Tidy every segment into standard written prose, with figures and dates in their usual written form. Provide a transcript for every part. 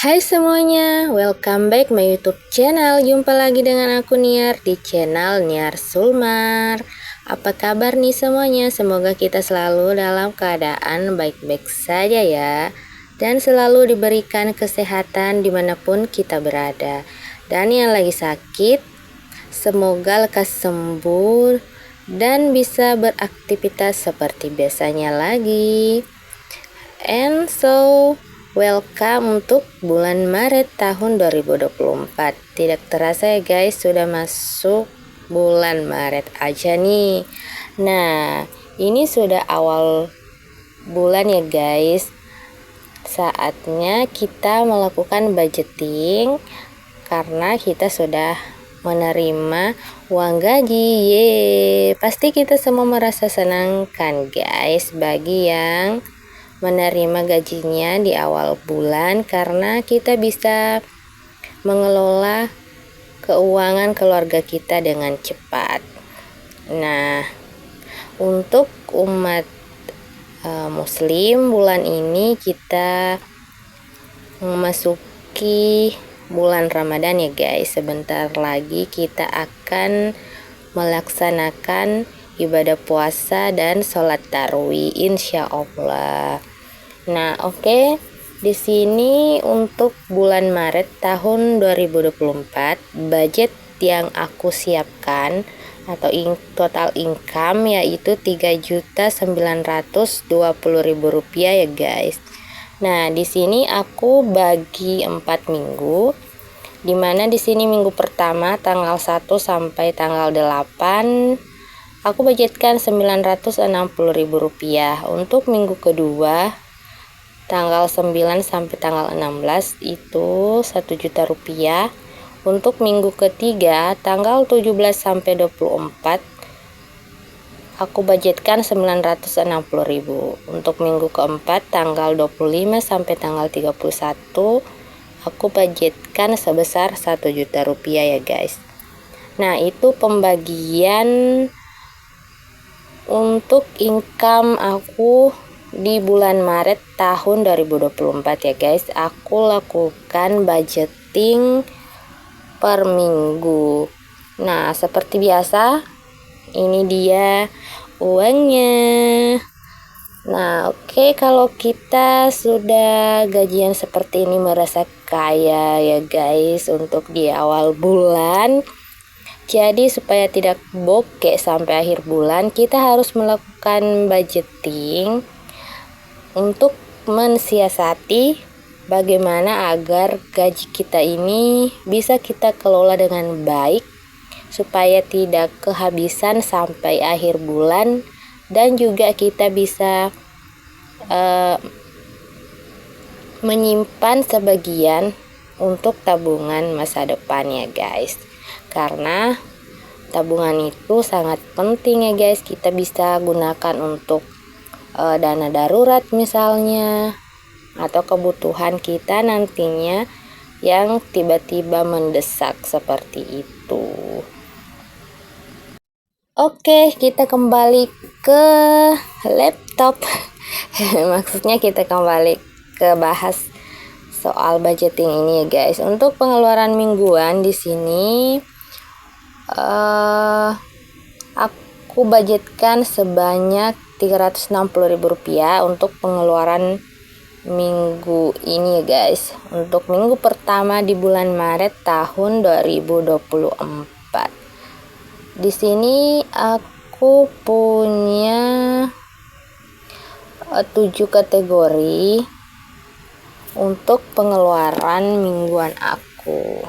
Hai semuanya, welcome back my YouTube channel. Jumpa lagi dengan aku Niar di channel Niar Sulmar. Apa kabar nih semuanya? Semoga kita selalu dalam keadaan baik-baik saja ya, dan selalu diberikan kesehatan dimanapun kita berada. Dan yang lagi sakit, semoga lekas sembuh dan bisa beraktivitas seperti biasanya lagi. And so, welcome untuk bulan Maret tahun 2024. Tidak terasa ya guys, sudah masuk bulan Maret aja nih. Nah, ini sudah awal bulan ya guys. Saatnya kita melakukan budgeting karena kita sudah menerima uang gaji. Pasti kita semua merasa senang kan guys, bagi yang menerima gajinya di awal bulan, karena kita bisa mengelola keuangan keluarga kita dengan cepat. Nah, untuk umat muslim, bulan ini kita memasuki bulan Ramadan ya guys. Sebentar lagi kita akan melaksanakan ibadah puasa dan sholat tarawih insya Allah. Nah, oke. Di sini untuk bulan Maret tahun 2024, budget yang aku siapkan atau total income yaitu Rp3.920.000 ya guys. Nah, di sini aku bagi 4 minggu. Dimana di sini minggu pertama tanggal 1 sampai tanggal 8 aku budgetkan Rp960.000. Untuk minggu kedua tanggal 9 sampai tanggal 16 itu Rp1.000.000. Untuk minggu ketiga tanggal 17 sampai 24 aku budgetkan Rp960.000. Untuk minggu keempat tanggal 25 sampai tanggal 31 aku budgetkan sebesar Rp1.000.000 ya guys. Nah, itu pembagian untuk income aku di bulan Maret tahun 2024 ya guys. Aku lakukan budgeting per minggu. Nah, seperti biasa, ini dia uangnya. Nah, oke, kalau kita sudah gajian seperti ini merasa kaya ya guys untuk di awal bulan. Jadi supaya tidak bokeh sampai akhir bulan, kita harus melakukan budgeting untuk mensiasati bagaimana agar gaji kita ini bisa kita kelola dengan baik supaya tidak kehabisan sampai akhir bulan, dan juga kita bisa menyimpan sebagian untuk tabungan masa depan ya guys. Karena tabungan itu sangat penting ya guys. Kita bisa gunakan untuk dana darurat misalnya, atau kebutuhan kita nantinya yang tiba-tiba mendesak seperti itu. Oke, kita kembali ke laptop. Maksudnya kita kembali ke bahas soal budgeting ini ya guys. Untuk pengeluaran mingguan di sini aku budgetkan sebanyak Rp360.000 untuk pengeluaran minggu ini ya guys. Untuk minggu pertama di bulan Maret tahun 2024. Di sini aku punya 7 kategori untuk pengeluaran mingguan aku.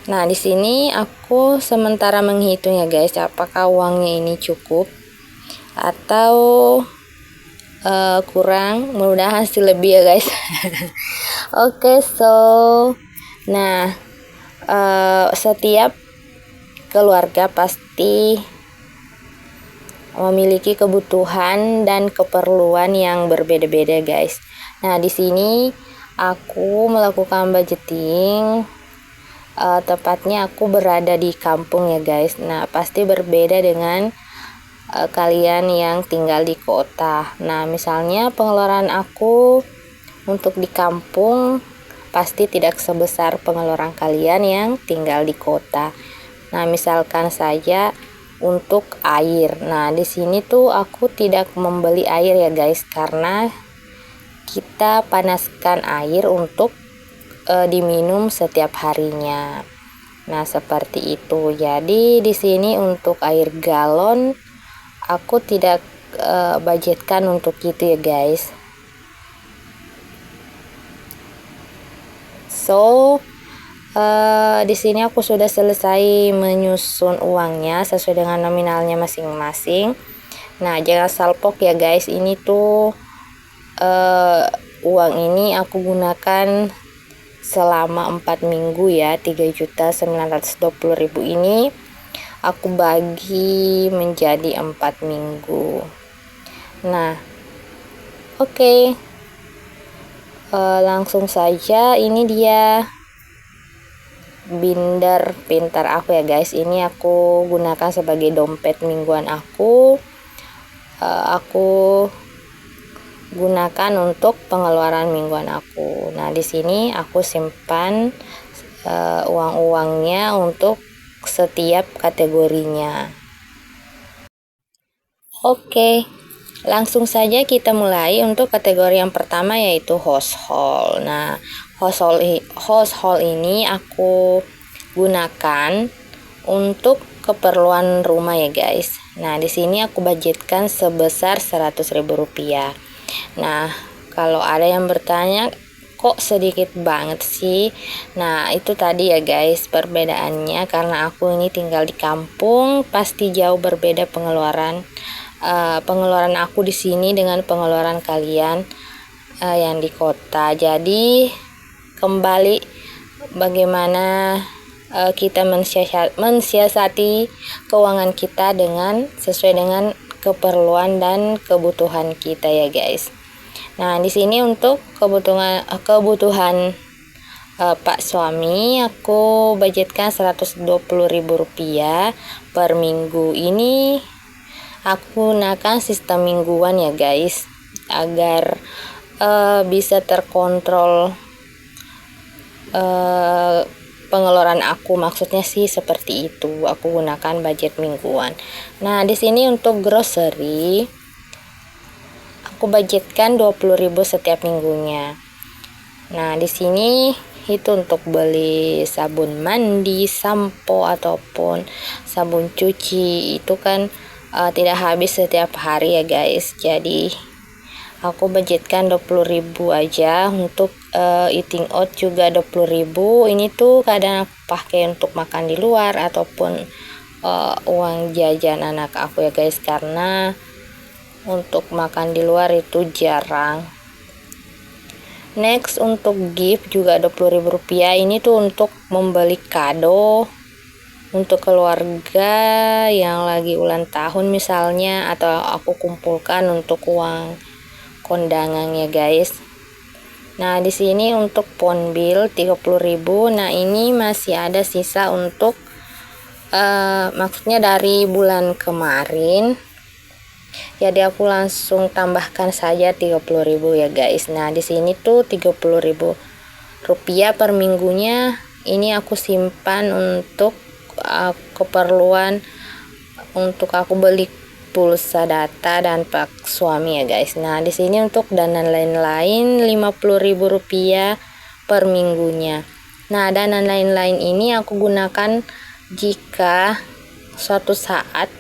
Nah, di sini aku sementara menghitung ya guys, apakah uangnya ini cukup atau kurang. Mudah-mudahan hasil lebih ya guys. Oke, nah, setiap keluarga pasti memiliki kebutuhan dan keperluan yang berbeda-beda guys. Nah, di sini aku melakukan budgeting, tepatnya aku berada di kampung ya guys. Nah, pasti berbeda dengan kalian yang tinggal di kota. Nah, misalnya pengeluaran aku untuk di kampung pasti tidak sebesar pengeluaran kalian yang tinggal di kota. Nah, misalkan saja untuk air. Nah, di sini tuh aku tidak membeli air ya guys, karena kita panaskan air untuk diminum setiap harinya. Nah, seperti itu. Jadi di sini untuk air galon aku tidak budgetkan untuk itu ya guys. So di sini aku sudah selesai menyusun uangnya sesuai dengan nominalnya masing-masing. Nah, jangan salpok ya guys, ini tuh uang ini aku gunakan selama 4 minggu ya. 3.920.000 ini aku bagi menjadi 4 minggu. Nah, oke. Langsung saja, ini dia binder pintar aku ya guys. Ini aku gunakan sebagai dompet mingguan aku. Aku gunakan untuk pengeluaran mingguan aku. Nah, di sini aku simpan uang-uangnya untuk setiap kategorinya. Oke, langsung saja kita mulai untuk kategori yang pertama, yaitu household. Nah, household ini aku gunakan untuk keperluan rumah ya guys. Nah, di sini aku budgetkan sebesar Rp100.000. Nah, kalau ada yang bertanya, kok sedikit banget sih? Nah, itu tadi ya guys perbedaannya, karena aku ini tinggal di kampung, pasti jauh berbeda pengeluaran aku di sini dengan pengeluaran kalian yang di kota. Jadi kembali bagaimana kita mensiasati keuangan kita dengan sesuai dengan keperluan dan kebutuhan kita ya guys. Nah, di sini untuk kebutuhan Pak suami aku budgetkan Rp120.000 per minggu. Ini aku gunakan sistem mingguan ya guys, agar bisa terkontrol pengeluaran aku, maksudnya sih seperti itu. Aku gunakan budget mingguan. Nah, di sini untuk grocery aku budgetkan 20.000 setiap minggunya. Nah, di sini itu untuk beli sabun mandi, sampo ataupun sabun cuci, itu kan tidak habis setiap hari ya guys. Jadi aku budgetkan 20.000 aja. Untuk eating out juga 20.000. Ini tuh kadang aku pakai untuk makan di luar ataupun uang jajan anak aku ya guys, karena untuk makan di luar itu jarang. Next, untuk gift juga Rp20.000. Ini tuh untuk membeli kado untuk keluarga yang lagi ulang tahun misalnya, atau aku kumpulkan untuk uang kondangan ya guys. Nah, di sini untuk phone bill 30.000. Nah, ini masih ada sisa untuk maksudnya dari bulan kemarin. Jadi aku langsung tambahkan saja 30.000 ya guys. Nah, di sini tuh Rp30.000 per minggunya. Ini aku simpan untuk keperluan untuk aku beli pulsa data dan pak suami ya guys. Nah, di sini untuk dana lain-lain Rp50.000 per minggunya. Nah, dana lain-lain ini aku gunakan jika suatu saat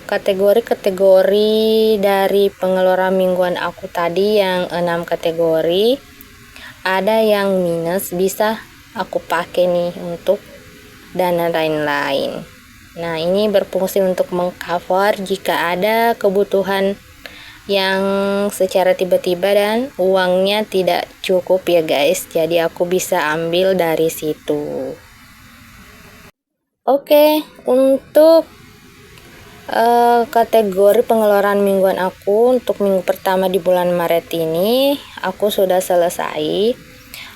kategori-kategori dari pengeluaran mingguan aku tadi yang 6 kategori ada yang minus, bisa aku pakai nih untuk dana lain-lain. Nah, ini berfungsi untuk mengcover jika ada kebutuhan yang secara tiba-tiba dan uangnya tidak cukup ya guys. Jadi aku bisa ambil dari situ. Oke, untuk kategori pengeluaran mingguan aku untuk minggu pertama di bulan Maret ini aku sudah selesai.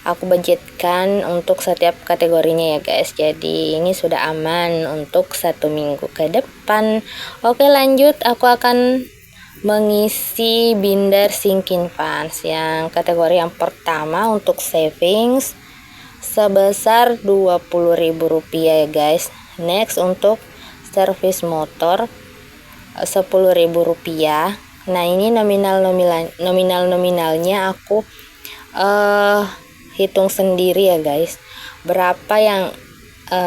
Aku budgetkan untuk setiap kategorinya ya guys. Jadi ini sudah aman untuk 1 minggu ke depan. Oke, lanjut, aku akan mengisi binder sinking funds yang kategori yang pertama untuk savings sebesar Rp20.000 ya guys. Next untuk servis motor Rp10.000. Nah ini nominalnya aku hitung sendiri ya guys, berapa yang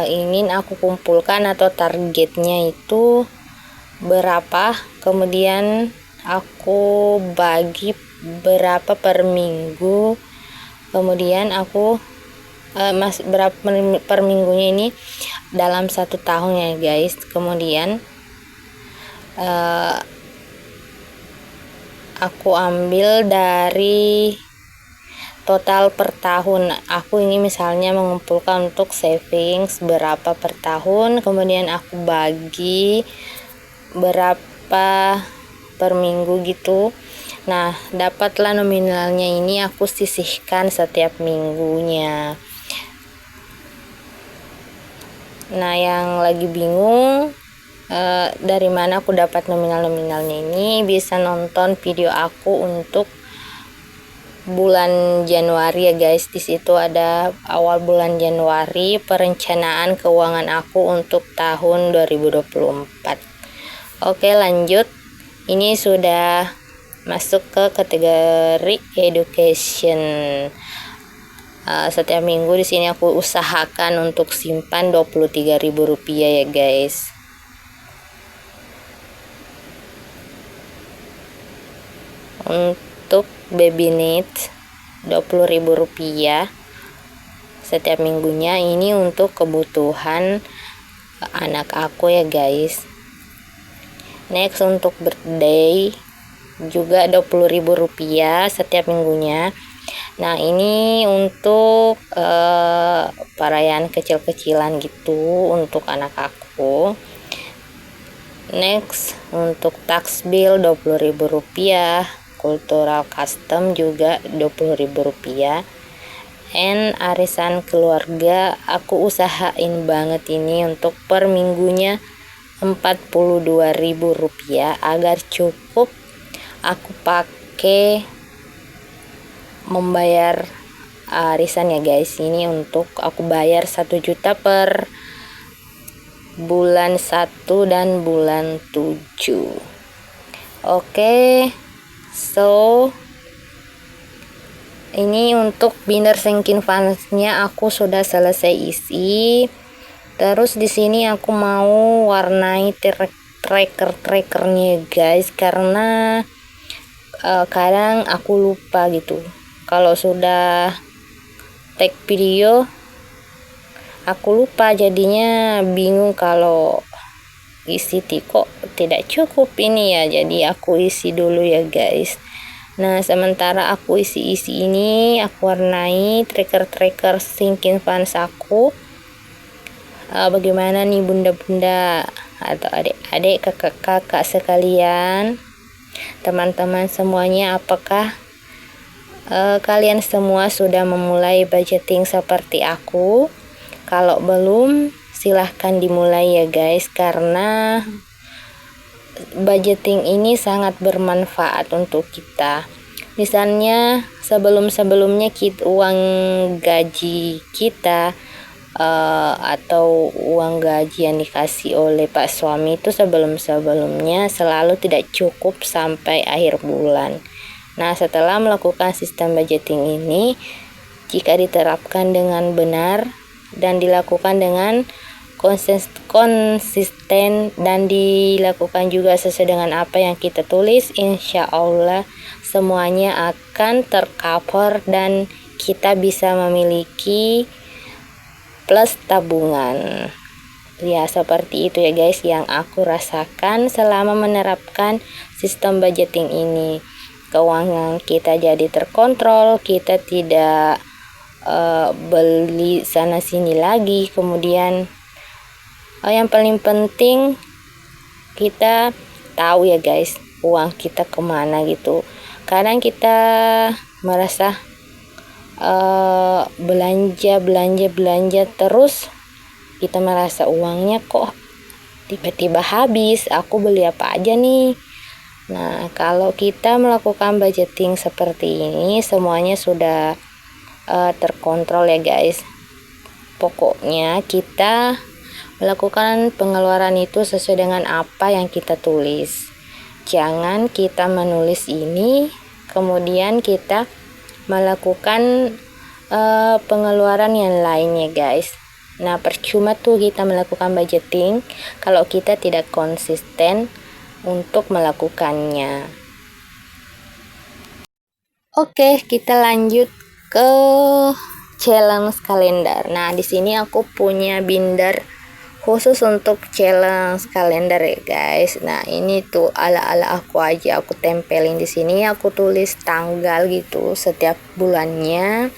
ingin aku kumpulkan atau targetnya itu berapa, kemudian aku bagi berapa per minggu, kemudian aku berapa per minggunya ini dalam 1 tahun ya guys. Kemudian aku ambil dari total per tahun. Aku ini misalnya mengumpulkan untuk savings berapa per tahun, kemudian aku bagi berapa per minggu gitu. Nah dapatlah nominalnya, ini aku sisihkan setiap minggunya. Nah yang lagi bingung dari mana aku dapat nominalnya ini, bisa nonton video aku untuk bulan Januari ya guys. Di situ ada awal bulan Januari perencanaan keuangan aku untuk tahun 2024. Oke lanjut, ini sudah masuk ke kategori education. Setiap minggu di sini aku usahakan untuk simpan Rp23.000 ya guys. Untuk baby needs Rp20.000 setiap minggunya, ini untuk kebutuhan anak aku ya guys. Next untuk birthday juga Rp20.000 setiap minggunya. Nah ini untuk perayaan kecil-kecilan gitu untuk anak aku. Next untuk tax bill Rp20.000, cultural custom juga Rp20.000, and arisan keluarga aku usahain banget ini untuk per minggunya Rp42.000 agar cukup aku pakai membayar arisan ya guys. Ini untuk aku bayar 1 juta per bulan 1 dan bulan 7. Oke, so ini untuk binder sinking funds-nya aku sudah selesai isi. Terus di sini aku mau warnai tracker-trackernya guys, karena kadang aku lupa gitu. Kalau sudah take video aku lupa, jadinya bingung kalau isi kok tidak cukup ini ya. Jadi aku isi dulu ya guys. Nah sementara aku isi ini, aku warnai tracker sinking funds aku. Bagaimana nih bunda-bunda atau adik-adik, kakak-kakak sekalian, teman-teman semuanya, apakah kalian semua sudah memulai budgeting seperti aku? Kalau belum, silahkan dimulai ya guys, karena budgeting ini sangat bermanfaat untuk kita. Misalnya sebelumnya uang gaji kita atau uang gaji yang dikasih oleh Pak suami itu sebelumnya selalu tidak cukup sampai akhir bulan. Nah setelah melakukan sistem budgeting ini, jika diterapkan dengan benar dan dilakukan dengan konsisten dan dilakukan juga sesuai dengan apa yang kita tulis, insya Allah semuanya akan tercover dan kita bisa memiliki plus tabungan. Ya seperti itu ya guys yang aku rasakan selama menerapkan sistem budgeting ini. Keuangan kita jadi terkontrol, kita tidak beli sana sini lagi. Kemudian yang paling penting kita tahu ya guys uang kita kemana gitu. Kadang kita merasa belanja terus, kita merasa uangnya kok tiba-tiba habis, aku beli apa aja nih, Nah, kalau kita melakukan budgeting seperti ini, semuanya sudah terkontrol ya guys. Pokoknya kita melakukan pengeluaran itu sesuai dengan apa yang kita tulis. Jangan kita menulis ini kemudian kita melakukan pengeluaran yang lainnya guys. Nah, percuma tuh kita melakukan budgeting kalau kita tidak konsisten untuk melakukannya. Oke, kita lanjut ke challenge kalender. Nah, di sini aku punya binder khusus untuk challenge kalender ya guys. Nah, ini tuh ala-ala aku aja, aku tempelin di sini, aku tulis tanggal gitu setiap bulannya.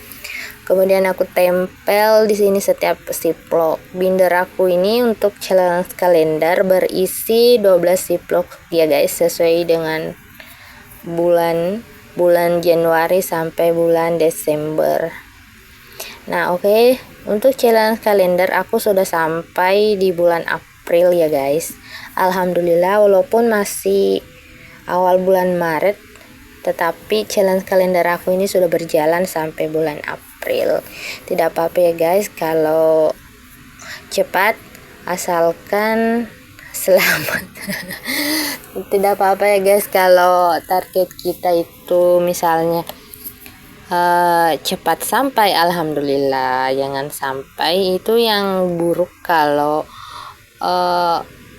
Kemudian aku tempel di sini setiap ziplock. Binder aku ini untuk challenge kalender berisi 12 ziplock ya guys, sesuai dengan bulan Januari sampai bulan Desember. Nah, oke. Untuk challenge kalender aku sudah sampai di bulan April ya guys. Alhamdulillah, walaupun masih awal bulan Maret, tetapi challenge kalender aku ini sudah berjalan sampai bulan April. Tidak apa-apa ya guys kalau cepat, asalkan selamat. Tidak apa-apa ya guys kalau target kita itu misalnya cepat sampai, alhamdulillah. Jangan sampai itu yang buruk kalau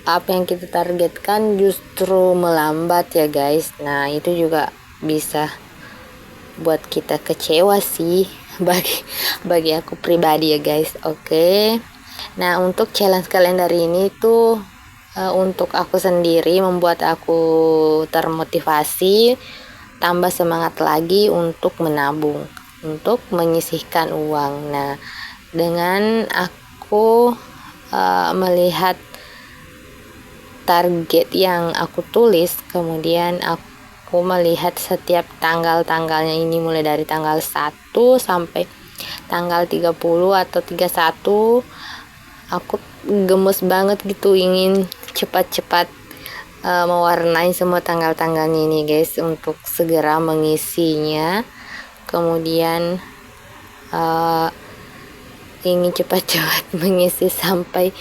apa yang kita targetkan justru melambat ya guys. Nah, itu juga bisa buat kita kecewa sih bagi aku pribadi ya guys. Oke. Nah, untuk challenge kalender ini tuh untuk aku sendiri, membuat aku termotivasi, tambah semangat lagi untuk menabung, untuk menyisihkan uang. Nah, dengan aku melihat target yang aku tulis, kemudian aku melihat setiap tanggal-tanggalnya ini, mulai dari tanggal 1 sampai tanggal 30 atau 31, aku gemes banget gitu, ingin cepat-cepat mewarnai semua tanggal-tanggalnya ini guys, untuk segera mengisinya. Kemudian ingin cepat-cepat mengisi sampai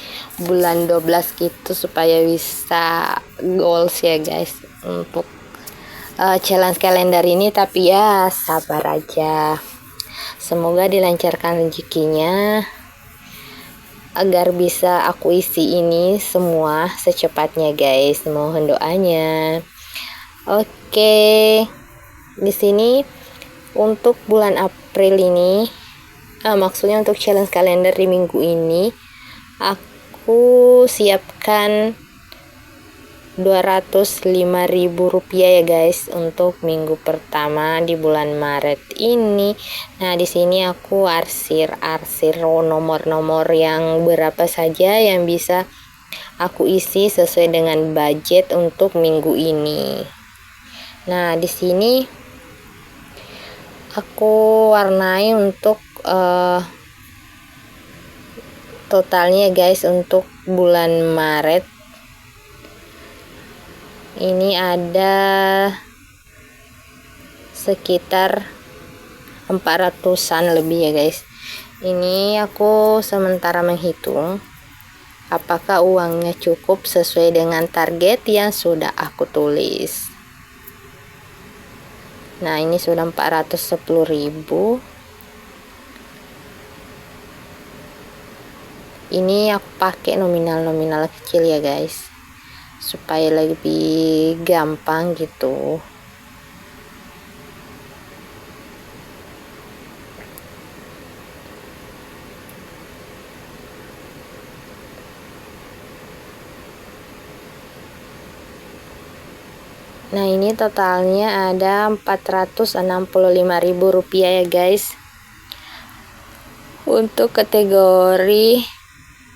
bulan 12 gitu, supaya bisa goals ya guys untuk challenge kalender ini. Tapi ya sabar aja, semoga dilancarkan rezekinya agar bisa aku isi ini semua secepatnya guys. Mohon doanya. Oke. Di sini untuk bulan April ini, maksudnya untuk challenge kalender di minggu ini, aku siapkan 205.000 rupiah ya guys untuk minggu pertama di bulan Maret ini. Nah, di sini aku arsir nomor-nomor yang berapa saja yang bisa aku isi sesuai dengan budget untuk minggu ini. Nah, di sini aku warnai untuk totalnya guys. Untuk bulan Maret ini ada sekitar 400-an lebih ya guys. Ini aku sementara menghitung apakah uangnya cukup sesuai dengan target yang sudah aku tulis. Nah, ini sudah 410.000. Ini aku pakai nominal kecil ya guys, supaya lebih gampang gitu. Nah, ini totalnya ada 465.000 rupiah ya guys untuk kategori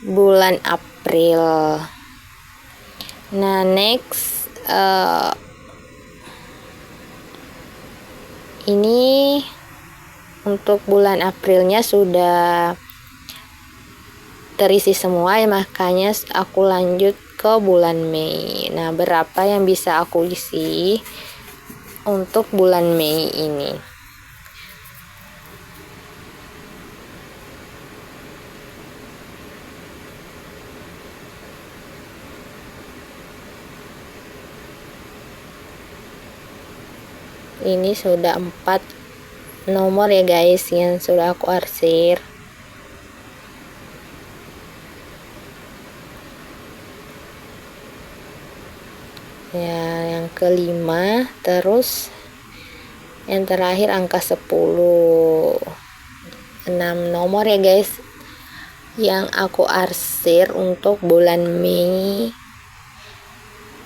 bulan April. Nah, next ini untuk bulan Aprilnya sudah terisi semua ya, makanya aku lanjut ke bulan Mei. Nah, berapa yang bisa aku isi untuk bulan Mei ini? Ini sudah 4 nomor ya guys yang sudah aku arsir. Ya, yang kelima, terus yang terakhir angka 10. 6 nomor ya guys yang aku arsir untuk bulan Mei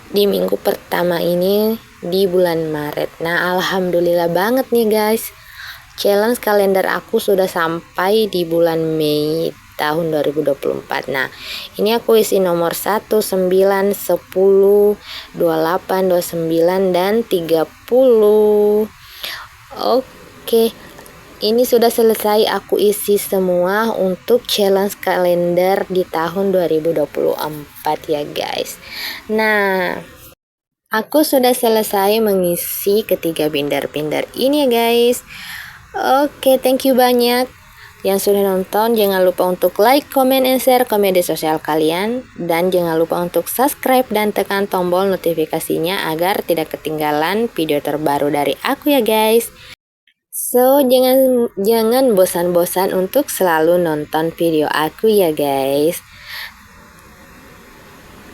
di minggu pertama ini di bulan Maret. Nah, alhamdulillah banget nih guys, challenge kalender aku sudah sampai di bulan Mei tahun 2024. Nah, ini aku isi nomor 1, 9, 10, 28, 29, dan 30. Oke, ini sudah selesai aku isi semua untuk challenge kalender di tahun 2024 ya guys. Nah, aku sudah selesai mengisi ketiga binder-binder ini ya guys. Oke, thank you banyak yang sudah nonton. Jangan lupa untuk like, comment, and share ke media sosial kalian. Dan jangan lupa untuk subscribe dan tekan tombol notifikasinya agar tidak ketinggalan video terbaru dari aku ya guys. So, jangan bosan-bosan untuk selalu nonton video aku ya guys.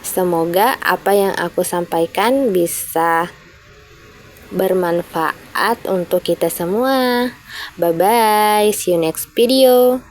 Semoga apa yang aku sampaikan bisa bermanfaat untuk kita semua. Bye bye, see you next video.